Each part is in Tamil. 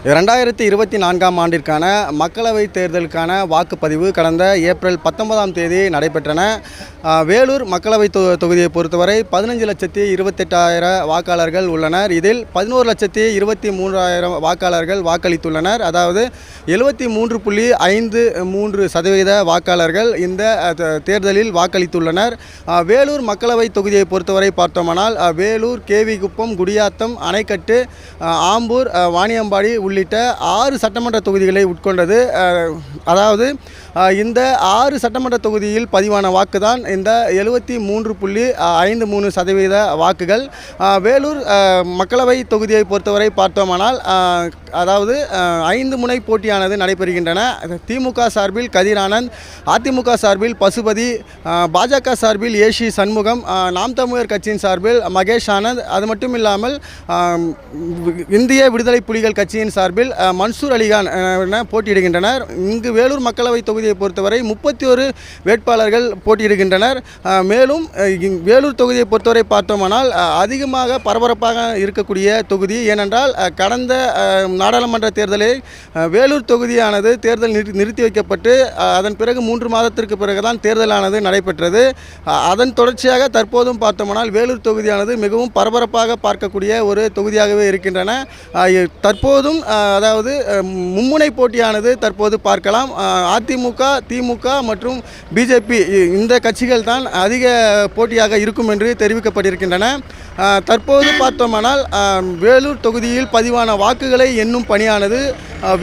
2024ஆம் ஆண்டிற்கான மக்களவைத் தேர்தலுக்கான வாக்குப்பதிவு கடந்த ஏப்ரல் 19ஆம் தேதி நடைபெற்றன. வேலூர் மக்களவைத் தொகுதியை பொறுத்தவரை 15,28,000 வாக்காளர்கள் உள்ளனர். இதில் 11,23,000 வாக்காளர்கள் வாக்களித்துள்ளனர். அதாவது 73.53% வாக்காளர்கள் இந்த தேர்தலில் வாக்களித்துள்ளனர். வேலூர் மக்களவைத் தொகுதியை பொறுத்தவரை பார்த்தோமானால் வேலூர், கேவி குப்பம், குடியாத்தம், அணைக்கட்டு, ஆம்பூர், வாணியம்பாடி உள்ளிட்ட 6 சட்டமன்ற தொகுதிகளை உட்கொண்டது. அதாவது இந்த 6 சட்டமன்ற தொகுதியில் பதிவான வாக்கு தான் இந்த 73.53% வாக்குகள். வேலூர் மக்களவை தொகுதியை பொறுத்தவரை பார்த்தோமானால் அதாவது 5 முனை போட்டியானது நடைபெறுகின்றன. திமுக சார்பில் கதிர் ஆனந்த், அதிமுக சார்பில் பசுபதி, பாஜக சார்பில் ஏசி சண்முகம், நாம் தமிழர் கட்சியின் சார்பில் மகேஷ் ஆனந்த், அது மட்டும் இல்லாமல் இந்திய விடுதலை புலிகள் கட்சியின் சார்பில் மன்சூர் அலிகான் போட்டியிடுகின்றனர். இங்கு வேலூர் மக்களவை தொகுதியை பொறுத்தவரை 31 வேட்பாளர்கள் போட்டியிடுகின்றனர். மேலும் வேலூர் தொகுதியை பொறுத்தவரை பார்த்தோமானால் அதிகமாக பரபரப்பாக இருக்கக்கூடிய தொகுதி. ஏனென்றால் கடந்த நாடாளுமன்ற தேர்தலில் வேலூர் தொகுதியானது தேர்தல் நிறுத்தி வைக்கப்பட்டு அதன் பிறகு 3 மாதத்திற்கு பிறகுதான் தேர்தலானது நடைபெற்றது. அதன் தொடர்ச்சியாக தற்போதும் பார்த்தோமானால் வேலூர் தொகுதியானது மிகவும் பரபரப்பாக பார்க்கக்கூடிய ஒரு தொகுதியாகவே இருக்கின்றன. தற்போதும் அதாவது மும்முனை போட்டியானது தற்போது பார்க்கலாம். அதிமுக, திமுக மற்றும் பிஜேபி இந்த கட்சிகள் தான் அதிக போட்டியாக இருக்கும் என்று தெரிவிக்கப்பட்டிருக்கின்றன. தற்போது பார்த்தோமானால் வேலூர் தொகுதியில் பதிவான வாக்குகளை எண்ணும் பணியானது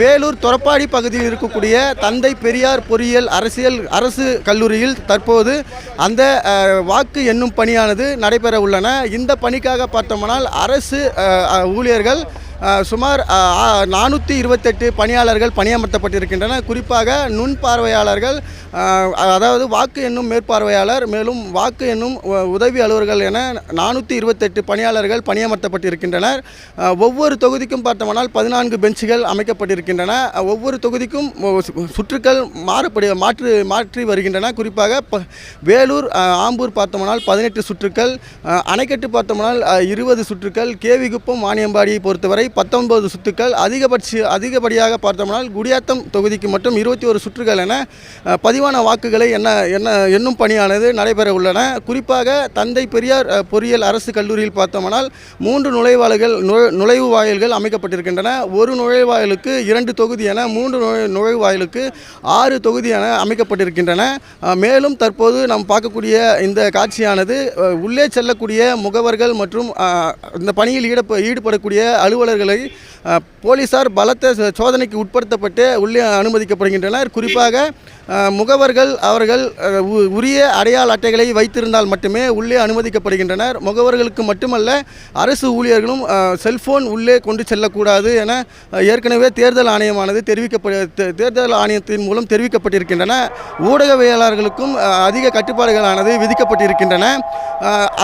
வேலூர் தொரப்பாடி பகுதியில் இருக்கக்கூடிய தந்தை பெரியார் பொறியியல் அரசு கல்லூரியில் தற்போது அந்த வாக்கு எண்ணும் பணியானது நடைபெற உள்ளன. இந்த பணிக்காக பார்த்தோமானால் அரசு ஊழியர்கள் சுமார் 428 பணியாளர்கள் பணியமர்த்தப்பட்டிருக்கின்றனர். குறிப்பாக நுண்பார்வையாளர்கள், அதாவது வாக்கு எண்ணும் மேற்பார்வையாளர், மேலும் வாக்கு எண்ணும் உதவி அலுவலர்கள் என 428 பணியாளர்கள் பணியமர்த்தப்பட்டிருக்கின்றனர். ஒவ்வொரு தொகுதிக்கும் பார்த்தோம்னால் 14 பெஞ்சுகள் அமைக்கப்பட்டிருக்கின்றன. ஒவ்வொரு தொகுதிக்கும் சுற்றுக்கள் மாற்றி வருகின்றன. குறிப்பாக வேலூர், ஆம்பூர் பார்த்தோம்னால் 18 சுற்றுக்கள், அணைக்கட்டு பார்த்தோம்னால் 20 சுற்றுக்கள், கேவிகுப்பம், வாணியம்பாடியை பொறுத்தவரை 19 சுற்றுக்கள், அதிகப்படியாக பார்த்தோம்னால் குடியாத்தம் தொகுதிக்கு மட்டும் 21 சுற்றுகள் என பதிவான வாக்குகளை எண்ணும் பணியானது நடைபெற உள்ளன. குறிப்பாக தந்தை பெரியார் பொறியியல் அரசு கல்லூரியில் பார்த்தோம்னால் 3 நுழைவு வாயில்கள் அமைக்கப்பட்டிருக்கின்றன. ஒரு நுழைவாயிலுக்கு 2 தொகுதி என 3 நுழைவாயிலுக்கு 6 தொகுதி என அமைக்கப்பட்டிருக்கின்றன. மேலும் தற்போது நாம் பார்க்கக்கூடிய இந்த காட்சியானது உள்ளே செல்லக்கூடிய முகவர்கள் மற்றும் இந்த பணியில் ஈடுபடக்கூடிய அலுவலர்களை போலீசார் பலத்த சோதனைக்கு உட்படுத்தப்பட்டு உள்ளே அனுமதிக்கப்படுகின்றனர். குறிப்பாக முகவர்கள் அவர்கள் உரிய அடையாள அட்டைகளை வைத்திருந்தால் மட்டுமே உள்ளே அனுமதிக்கப்படுகின்றனர். முகவர்களுக்கு மட்டுமல்ல, அரசு ஊழியர்களும் செல்போன் உள்ளே கொண்டு செல்லக்கூடாது என ஏற்கனவே தேர்தல் ஆணையத்தின் மூலம் தெரிவிக்கப்பட்டிருக்கின்றன. ஊடகவியலாளர்களுக்கும் அதிக கட்டுப்பாடுகளானது விதிக்கப்பட்டிருக்கின்றன.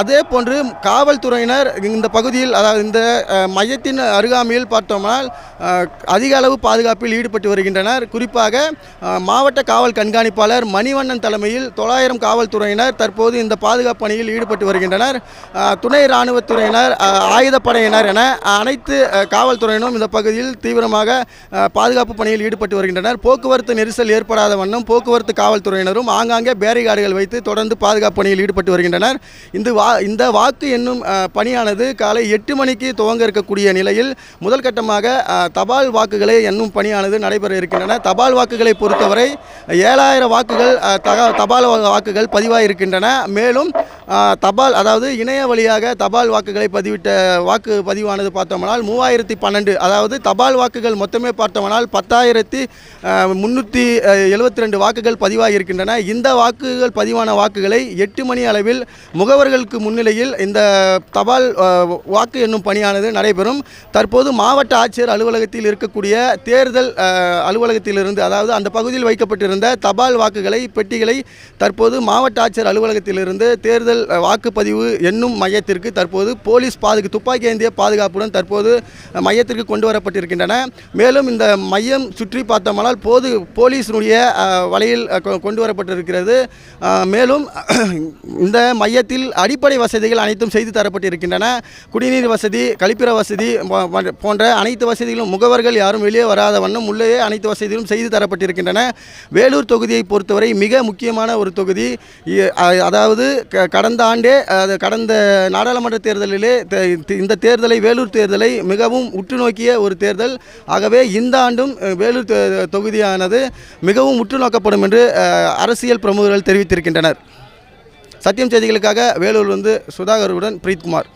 அதே போன்று காவல்துறையினர் இந்த பகுதியில், அதாவது இந்த மையத்தின் அருகாமையில் பார்த்தோம்னால் அதிக அளவு பாதுகாப்பில் ஈடுபட்டு வருகின்றனர். குறிப்பாக மாவட்ட காவல் கண்காணிப்பாளர் மணிவண்ணன் தலைமையில் 900 காவல்துறையினர் தற்போது இந்த பாதுகாப்பு பணியில் ஈடுபட்டு வருகின்றனர். துணை இராணுவத்துறையினர், ஆயுதப்படையினர் என அனைத்து காவல்துறையினரும் இந்த பகுதியில் தீவிரமாக பாதுகாப்பு பணியில் ஈடுபட்டு வருகின்றனர். போக்குவரத்து நெரிசல் ஏற்படாத வண்ணம் போக்குவரத்து காவல்துறையினரும் ஆங்காங்கே பேரிகார்டுகள் வைத்து தொடர்ந்து பாதுகாப்பு பணியில் ஈடுபட்டு வருகின்றனர். இந்த வாக்கு என்னும் பணியானது காலை 8 மணிக்கு துவங்க இருக்கக்கூடிய நிலையில் முதல் கட்டமாக தபால் வாக்குகளை எண்ணும் பணியானது நடைபெற இருக்கின்றன. தபால் வாக்குகளை பொறுத்தவரை 7,000 வாக்குகள் தபால் வாக்குகள் பதிவாகியிருக்கின்றன. மேலும் தபால், அதாவது இணைய வழியாக தபால் வாக்குகளை வாக்கு பதிவானது பார்த்தோம்னால் 3012, அதாவது தபால் வாக்குகள் மொத்தமே பார்த்தோம்னால் 10,372 வாக்குகள் பதிவாகியிருக்கின்றன. இந்த வாக்குகள் பதிவான வாக்குகளை 8 மணி அளவில் முகவர்களுக்கு முன்னிலையில் இந்த தபால் வாக்கு எண்ணும் பணியானது நடைபெறும். தற்போது மாவட்ட ஆட்சியர் அலுவலகத்தில் இருக்கக்கூடிய தேர்தல் அலுவலகத்திலிருந்து, அதாவது அந்த பகுதியில் வைக்கப்பட்டிருந்த தபால் வாக்குகளை பெட்டிகளை தற்போது மாவட்ட ஆட்சியர் அலுவலகத்திலிருந்து தேர்தல் வாக்குப்பதிவு எண்ணும் மையத்திற்கு தற்போது போலீஸ் துப்பாக்கி ஏந்திய பாதுகாப்புடன் தற்போது மையத்திற்கு கொண்டு வரப்பட்டிருக்கின்றன. மேலும் இந்த மையம் சுற்றி பார்த்தோம்னால் போலீஸினுடைய வலையில் கொண்டு வரப்பட்டிருக்கிறது. மேலும் இந்த மையத்தில் அடிப்படை வசதிகள் அனைத்தும் செய்து தரப்பட்டிருக்கின்றன. குடிநீர் வசதி, கழிப்பிட வசதி போன்ற அனைத்து வசதிகளும் முகவர்கள் யாரும் வெளியே வராத வண்ணம் உள்ளேயே அனைத்து வசதிகளும் செய்து தரப்பட்டிருக்கின்றன. வேலூர் தொகுதியை பொறுத்தவரை மிக முக்கியமான ஒரு தொகுதி. அதாவது கடந்த ஆண்டே கடந்த நாடாளுமன்ற தேர்தலிலே இந்த தேர்தலை வேலூர் தேர்தலை மிகவும் உற்று நோக்கிய ஒரு தேர்தல். ஆகவே இந்த ஆண்டும் வேலூர் தொகுதியானது மிகவும் உற்று நோக்கப்படும் என்று அரசியல் பிரமுகர்கள் தெரிவித்திருக்கின்றனர். சத்தியம் செய்திகளுக்காக வேலூரிலிருந்து சுதாகருடன் பிரீத்குமார்.